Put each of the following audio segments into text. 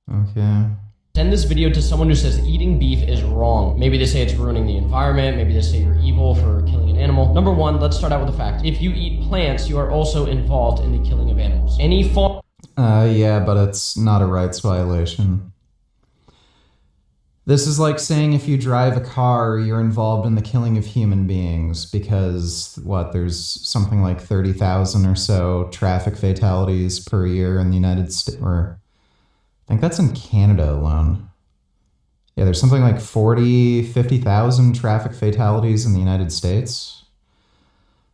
Okay. Send this video to someone who says eating beef is wrong. Maybe they say it's ruining the environment. Maybe they say you're evil for killing an animal. Number one, let's start out with the fact. If you eat plants, you are also involved in the killing of animals. Any farm... Yeah, but it's not a rights violation. This is like saying if you drive a car, you're involved in the killing of human beings because, there's something like 30,000 or so traffic fatalities per year in the United States, or I think that's in Canada alone. Yeah, there's something like 50,000 traffic fatalities in the United States.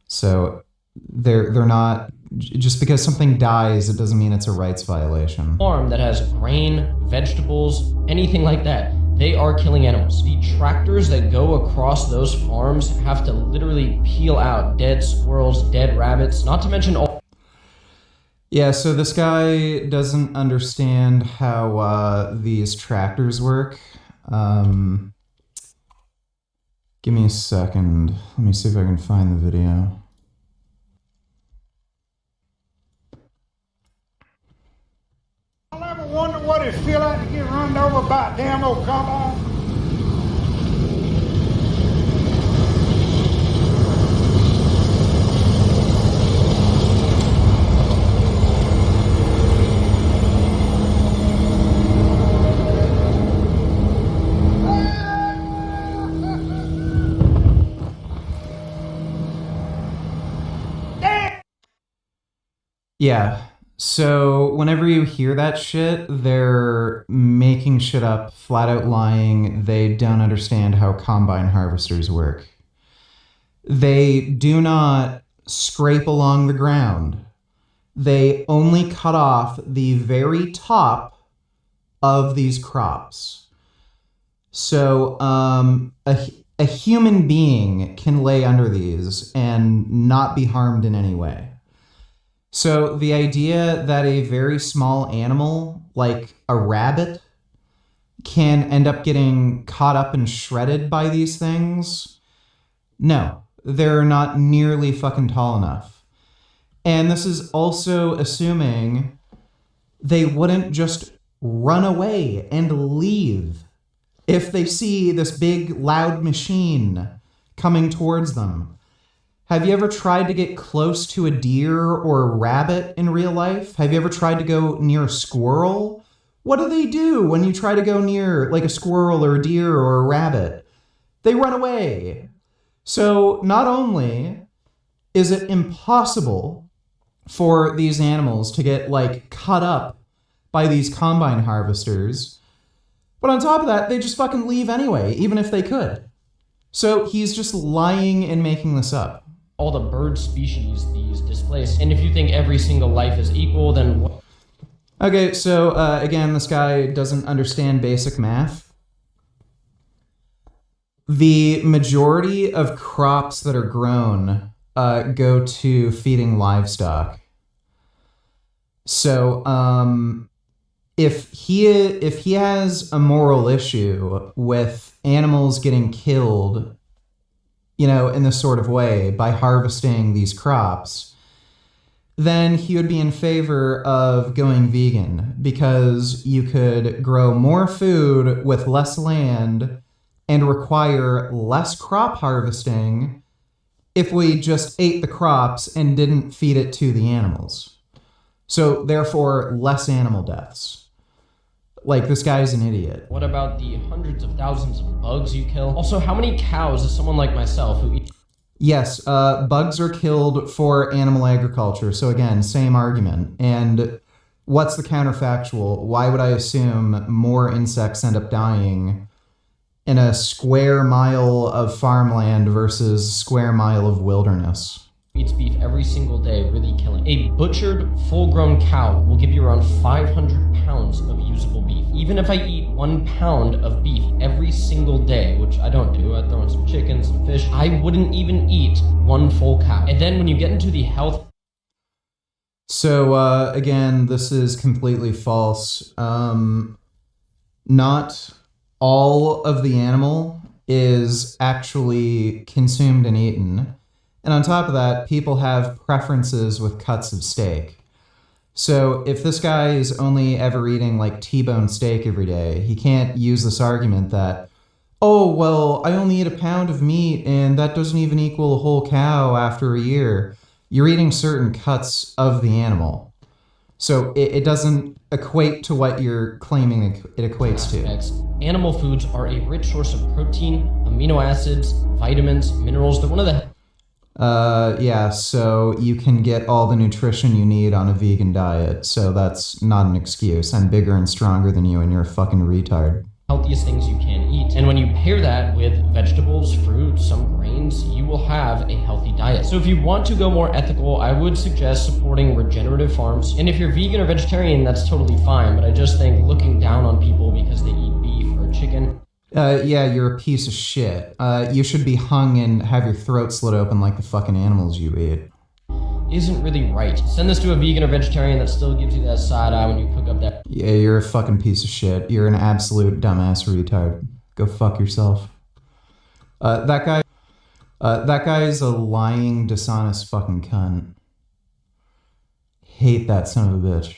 So they're not, just because something dies, it doesn't mean it's a rights violation. Farm that has grain, vegetables, anything like that. They are killing animals. The tractors that go across those farms have to literally peel out dead squirrels, dead rabbits, not to mention all... Yeah, so this guy doesn't understand how these tractors work. Give me a second. Let me see if I can find the video. I'll ever wonder what it feel like to get run over by a damn old combine. Yeah, so whenever you hear that shit, they're making shit up, flat out lying. They don't understand how combine harvesters work. They do not scrape along the ground. They only cut off the very top of these crops. So a human being can lay under these and not be harmed in any way. So the idea that a very small animal, like a rabbit, can end up getting caught up and shredded by these things, no, they're not nearly fucking tall enough. And this is also assuming they wouldn't just run away and leave if they see this big, loud machine coming towards them. Have you ever tried to get close to a deer or a rabbit in real life? Have you ever tried to go near a squirrel? What do they do when you try to go near like a squirrel or a deer or a rabbit? They run away. So not only is it impossible for these animals to get like cut up by these combine harvesters, but on top of that, they just fucking leave anyway, even if they could. So he's just lying and making this up. All the bird species these displaced. And if you think every single life is equal, then what? Okay, so again, this guy doesn't understand basic math. The majority of crops that are grown go to feeding livestock. So if he has a moral issue with animals getting killed, in this sort of way by harvesting these crops, then he would be in favor of going vegan because you could grow more food with less land and require less crop harvesting if we just ate the crops and didn't feed it to the animals. So therefore, less animal deaths. Like, this guy's an idiot. What about the hundreds of thousands of bugs you kill? Also, how many cows does someone like myself who eats... Yes, bugs are killed for animal agriculture. So again, same argument. And what's the counterfactual? Why would I assume more insects end up dying in a square mile of farmland versus square mile of wilderness? Eats beef every single day, really killing. A butchered, full-grown cow will give you around 500 pounds of usable beef. Even if I eat 1 pound of beef every single day, which I don't do, I throw in some chicken, some fish, I wouldn't even eat 1 full cow. And then when you get into the health... So, again, this is completely false. Not all of the animal is actually consumed and eaten. And on top of that, people have preferences with cuts of steak. So if this guy is only ever eating like T-bone steak every day, he can't use this argument that, oh, well, I only eat a pound of meat and that doesn't even equal a whole cow after a year. You're eating certain cuts of the animal. So it doesn't equate to what you're claiming it equates to. Animal foods are a rich source of protein, amino acids, vitamins, minerals. They're one of the yeah, so you can get all the nutrition you need on a vegan diet, so that's not an excuse. I'm bigger and stronger than you and you're a fucking retard. healthiest things you can eat. And when you pair that with vegetables, fruit, some grains, you will have a healthy diet. So if you want to go more ethical, I would suggest supporting regenerative farms. And if you're vegan or vegetarian, that's totally fine, but I just think looking down on people because they eat beef or chicken. Yeah, you're a piece of shit. You should be hung and have your throat slit open like the fucking animals you eat. Isn't really right. Send this to a vegan or vegetarian that still gives you that side eye when you cook up that. Yeah, you're a fucking piece of shit. You're an absolute dumbass retard. Go fuck yourself. That guy is a lying, dishonest fucking cunt. Hate that son of a bitch.